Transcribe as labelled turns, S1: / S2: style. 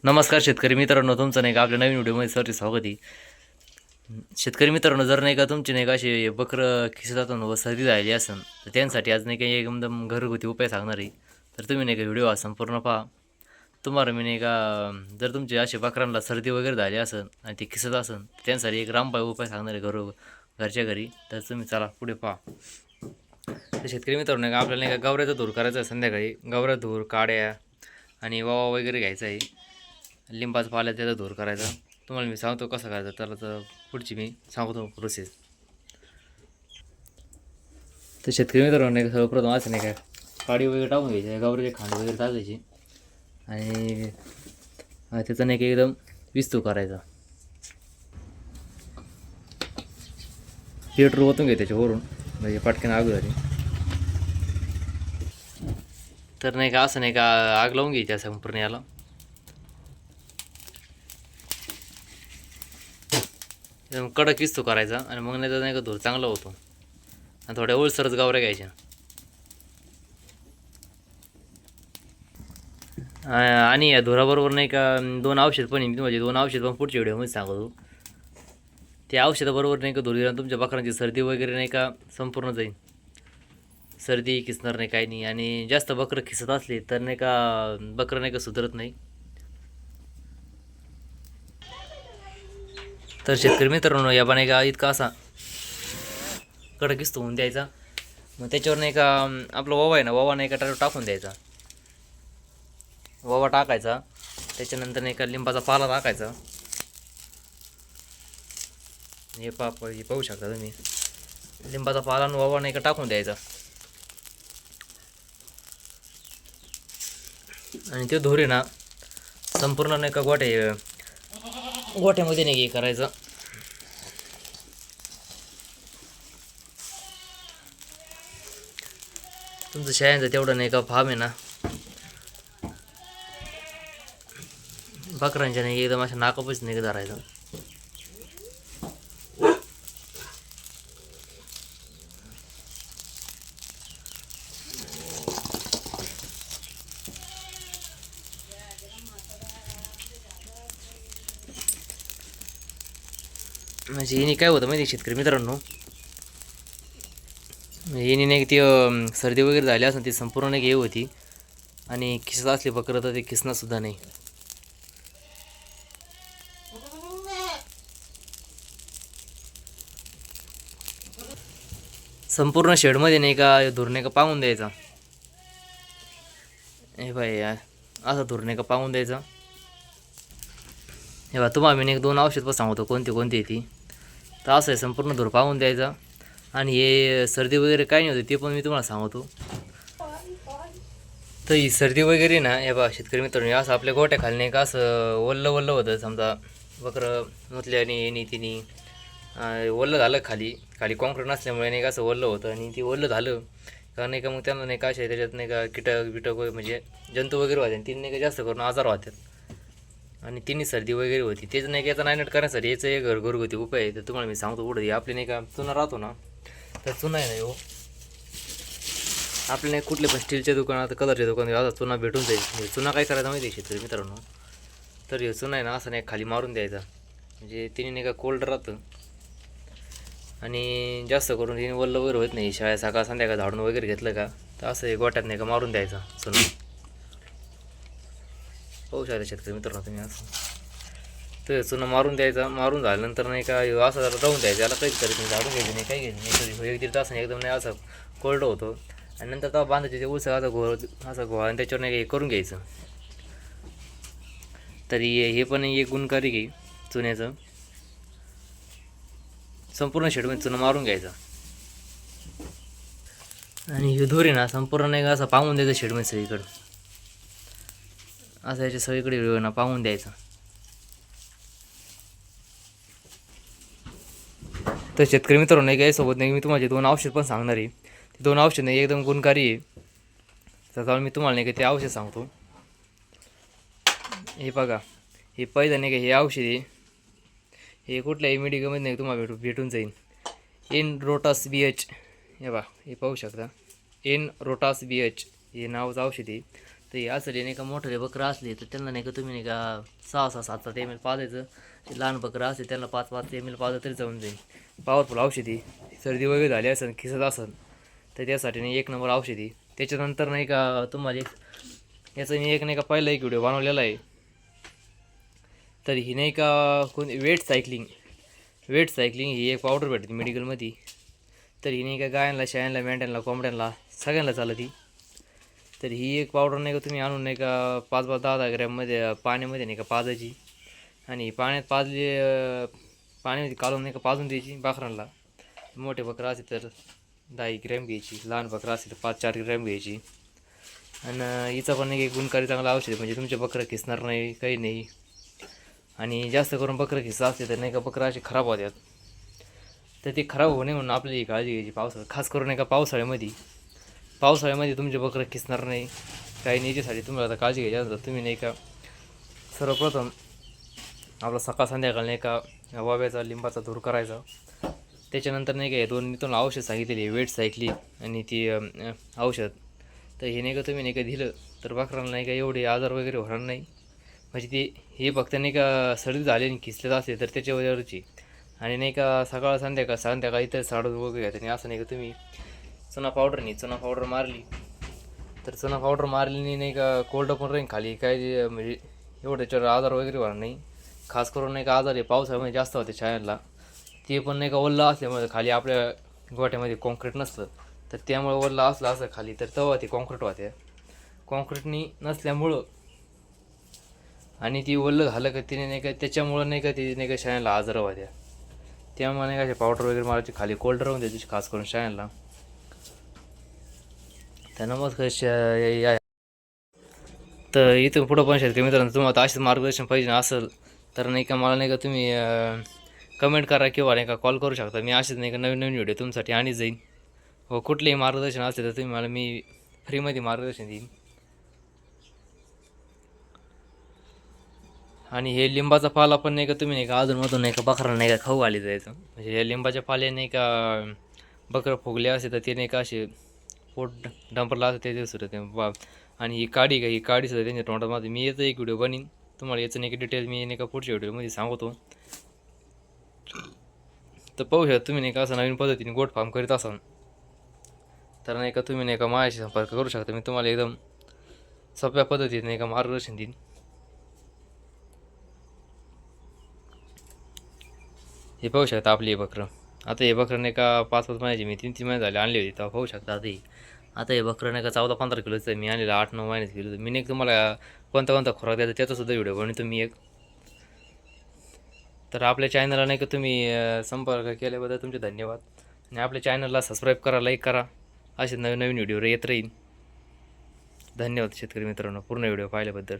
S1: नमस्कार शेतकरी मित्रांनो, तुमचं नाही का आपल्या नवीन व्हिडिओमध्ये सरचे स्वागत आहे. शेतकरी मित्रांनो, जर नाही का तुमचे नाही का असे बकरं खिसतात व सर्दी झालेली असेल तर त्यांसाठी आज नाही का एकदम घरगुती उपाय सांगणार आहे. तर तुम्ही नाही का व्हिडिओ हा संपूर्ण पहा. तुम्हाला मी नाही का जर तुमचे असे बकरांना सर्दी वगैरे झाली असेल आणि ते खिसत असेल त्यांसाठी एक रामबाण उपाय सांगणार आहे घरच्या घरी. तर तुम्ही चला पुढे पहा. तर शेतकरी मित्रांनो, नाही का आपल्याला नाही का गवऱ्याचा धूर करायचा आहे संध्याकाळी. गवऱ्या धूर, काड्या आणि वावा वगैरे घ्यायचा आहे. लिंबाचा पाला त्याचा धूर करायचा. तुम्हाला मी सांगतो कसं करायचं, त्याला तर पुढची मी सांगतो प्रोसेस. तर शेतकरी मित्रांनो, नाही का सर्वप्रथम असं नाही का काडी वगैरे टाकून घ्यायची, गावरीचे खांड वगैरे टाकायची आणि त्याचा नाही का एकदम विस्तू करायचा. पेट्रोल ओतून घ्यायचं त्याच्यावरून, म्हणजे पटकन आग झाली तर नाही का असं नाही का आग लावून घ्यायची संपूर्ण याला. एकदम कडक विस्तू करायचा आणि मग नाही तर नाही का धूर चांगला होतो. आणि थोड्या ओलसरच गावऱ्या घ्यायच्या. आणि या धुराबरोबर नाही का दोन औषध पण आहे, म्हणजे दोन औषध पण पुढच्या व्हिडिओमध्ये सांगतो. त्या औषधाबरोबर नाही का धूर दिल्यानं तुमच्या बकरांची सर्दी वगैरे नाही का संपूर्ण जाईल. सर्दी खिसणार नाही, काही नाही. आणि जास्त बकरं खिसत असले तर नाही का बकरं नाही का सुधरत नाही. तर शेतकरी मित्रांनो, या नाही का इतका असा कडक किस्त होऊन द्यायचा. मग त्याच्यावर नाही का आपला ओवा आहे ना, ओवा नाही का टाकून द्यायचा. ओवा टाकायचा, त्याच्यानंतर नाही का लिंबाचा पाला टाकायचा. हे पाहू शकता तुम्ही, लिंबाचा पाला आणि ओवा नाही का टाकून द्यायचा. आणि ते धुरी ना संपूर्ण नाही का गोठ्यामध्ये नाही करायचं. तुमचं शेळ्यांचं तेवढं नाही का फार्म आहे ना, बकरांच्या नाही एकदम अशा नाकापच नाही का धरायचं. म्हणजे हिने काय होतं माहिती शेतकरी मित्रांनो, हिने नाही ती सर्दी वगैरे झाली असं ती संपूर्ण नाही हे होती. आणि खिसत असली बकरं तर ते खिसणं सुद्धा नाही. संपूर्ण शेडमध्ये नाही का धूर नाही का पांगून द्यायचा. हे बाई असा धूर नाही का पांगून द्यायचा. हे बा तुम्हाला मी एक दोन औषध पण सांगतो कोणती कोणती आहे ती. तर असं आहे, संपूर्ण धूर पांगून द्यायचा. आणि हे सर्दी वगैरे काय नाही होते ते पण मी तुम्हाला सांगतो. तर ही सर्दी वगैरे ना, हे बा शेतकरी मित्रांनो, असं आपल्या गोट्या खाली नाही का असं वल्लं वल्लं होतं. समजा बकरं मुतल्याने येणे तिने वल्लं झालं, खाली खाली कॉन्क्रीट नसल्यामुळे नाही का असं वल्लं होतं. आणि ती वल्लं झालं कारण नाही का मग त्यांना नाही का असे त्याच्यात नाही का कीटक म्हणजे जंतू वगैरे होते, तिने नाही का जास्त करून आजार होतात. आणि तिन्ही सर्दी वगैरे होती. तेच नाही का याचा नायनाट करण्यासाठी याचं एक घरगुती उपाय आहे. तर तुम्हाला मी सांगतो पुढे. आपली नाही का चुना राहतो ना, तर चुना आहे ना, आपल्याला कुठले पण स्टीलच्या दुकानात, कलरच्या दुकानात आता चुना भेटून जाईल. चुना काय करायचा माहिती आहे शेतकरी मित्रांनो, तर हे चुना आहे ना असं नाही खाली मारून द्यायचा. म्हणजे तिने नाही का कोल्ड राहतं आणि जास्त करून तिने वल्ल वगैरे होत नाही. शाळा सकाळ संध्याकाळ झाडून वगैरे घेतलं का तर असं गोट्यात नाही का मारून द्यायचा चुना. पाहू शकता शेतकरी मित्रांनो तुम्ही असं. तर चुना मारून द्यायचा. मारून झाल्यानंतर नाही का असं राहून द्यायचं. याला काहीच करायचं नाही, झाडून घ्यायचं नाही, काही घ्यायचं नाही. कधी एक दीड तास एकदम नाही असं कोल्ड होतो. आणि नंतर तेव्हा बांधायचे ते उलसा असा गोळा आणि त्याच्यावर नाही हे करून घ्यायचं. तरी हे पण एक गुणकारी घे चुन्याचं. संपूर्ण शेडमध्ये चुना मारून घ्यायचा. आणि हे धुरी ना संपूर्ण नाही का असं पांगून द्यायचं शेडमध्ये सगळीकडं. असं याच्या सगळीकडे ना पांगून द्यायचं. तर शेतकरी मित्रांनो, नाही का यासोबत नाही मी तुम्हाला दोन औषध पण सांगणार आहे. ते दोन औषध नाही एकदम गुणकारी आहे. तर त्यामुळे मी तुम्हाला नाही का ते औषध सांगतो. हे बघा, हे पहिलं नाही का हे औषध आहे, हे कुठल्याही मेडिकलमध्ये नाही तुम्हाला भेटून जाईल. एन-रोटास BH. हे बा हे पाहू शकता, एन-रोटास BH हे नावाचं औषध आहे. ते असं नाही का मोठे बकरं असले तर त्यांना नाही का तुम्ही नाही का 6-6 7-7 ml पाजायचं. ते लहान बकरं असले त्यांना 5-5 ml पाजलं तरी जाऊन जाईल. पॉवरफुल औषधी. सर्दी वगैरे झाली असेल खिसत असेल तर त्यासाठी नाही एक नंबर औषधी. त्याच्यानंतर नाही का तुम्हाला याचं मी एक नाही का पहिला एक व्हिडिओ बनवलेला आहे. तर ही नाही का कोणी वेट सायकलिंग ही एक पावडर भेटते मेडिकलमध्ये. तर ही नाही का गायांना शेळ्यांना मेंढ्यांना कोंबड्यांना सगळ्यांना चालती. तर ही एक पावडर नाही का तुम्ही आणून नाही का 5-10 ग्रॅममध्ये पाण्यामध्ये नाही का पाजायची. आणि पाण्यामध्ये काढून नाही का पाजून द्यायची बकरांना. मोठे बकरं असेल तर 10 ग्रॅम घ्यायची, लहान बकरं असेल तर 5-4 ग्रॅम घ्यायची. आणि हिचा पण एक गुणकारी चांगला औषध आहे. म्हणजे तुमचे बकरं खिसणार नाही, काही नाही. आणि जास्त करून बकरं खिसत असते तर नाही का बकरं असे खराब होतात. तर ते खराब होऊ नये म्हणून आपल्याला ही काळजी घ्यायची खास करून नाही का पावसाळ्यामध्ये तुमचे बकरं खिसणार नाही, काही नाही. याच्यासाठी तुम्हाला आता काळजी घ्यायची असेल तर तुम्ही नाही का सर्वप्रथम आपला सकाळ संध्याकाळ नाही का वाव्याचा लिंबाचा धूर करायचा. त्याच्यानंतर नाही का हे दोन मी तुम्हाला औषध सांगितलेली वेट सायकलिंग आणि ती औषध. तर हे नाही का तुम्ही नाही का दिलं तर बकरांना नाही का एवढे आजार वगैरे होणार नाही. म्हणजे ते हे फक्त नाही का सर्दी झाली आणि खिसलेलं असते तर त्याच्यावरची. आणि नाही का संध्याकाळ इतर साडू वगैरे आणि असं नाही का तुम्ही चुना पावडर मारली तर चुना पावडर मारली नाही का कोल्ड पण राहील खाली काय म्हणजे एवढं त्याच्यावर आजार वगैरे होणार नाही. खास करून नाही का आजार आहे पावसाळ्यामध्ये जास्त होते छायांना. ते पण नाही का ओल्ला असल्यामुळे खाली आपल्या गोठ्यामध्ये कॉन्क्रीट नसतं तर त्यामुळे ओल्ला असलं असं खाली तर तेव्हा ते कॉन्क्रीट होते. कॉन्क्रीटनी नसल्यामुळं आणि ती ओल्लं झालं का तिने नाही का त्याच्यामुळं नाही का ती नाही का शाळेला आजार होत्या. त्यामुळे नाही का पावडर वगैरे मारायची खाली कोल्ड राहून द्यायची खास करून शाळेला. तर नमस्कार तर इथून पुढं पण शेतकरी मित्रांनो तुम्हाला असेच मार्गदर्शन पाहिजे असेल तर नाही का मला नाही का तुम्ही कमेंट करा किंवा नाही का कॉल करू शकता. मी असेच नाही का नवीन व्हिडिओ तुमच्यासाठी आणत जाईन. व कुठलेही मार्गदर्शन असले तर तुम्ही मी फ्रीमध्ये मार्गदर्शन देईन. आणि हे लिंबाचा पाला पण नाही का तुम्ही नाही का अजूनमधून नाही का बकरांना नाही का खाऊ घाली जायचं. म्हणजे हे लिंबाच्या पाले नाही का बकरं फुगले असे तर ते नाही का असे पोट डंपरला असं ते दिसत ते. आणि ही काडी सुद्धा त्यांच्या तोंडामध्ये मी याचा एक व्हिडिओ बनवीन तुम्हाला. याचं नाही का डिटेल मी नाही का पुढच्या व्हिडिओमध्ये सांगतो. तर पाहू शकता तुम्ही नाही का असं नवीन पद्धतीने गोट फार्म करीत असाल तर नाही का तुम्ही नाही का माझ्याशी संपर्क करू शकता. मी तुम्हाला एकदम सोप्या पद्धतीने नाही का मार्गदर्शन देईन. हे पाहू शकता आपली हे बकरं. आता हे बकरं नाही का 5-5 महिन्याची मी 3-3 महिने झाले आणली होती तेव्हा पाहू शकता. आता हे बकरं नाही का 14-15 किलोचं मी आणलेलं 8-9 महिन्याचं किलो. मी नाही तुम्हाला कोणता खोराक द्यायचा त्याचासुद्धा व्हिडिओ बनवतो मी एक. तर आपल्या चॅनलला नाही का तुम्ही संपर्क केल्याबद्दल तुमचे धन्यवाद. आणि आपल्या चॅनलला सबस्क्राईब करा, लाईक करा. असे नवीन व्हिडिओ येत राहील. धन्यवाद शेतकरी मित्रांनो पूर्ण व्हिडिओ पाहिल्याबद्दल.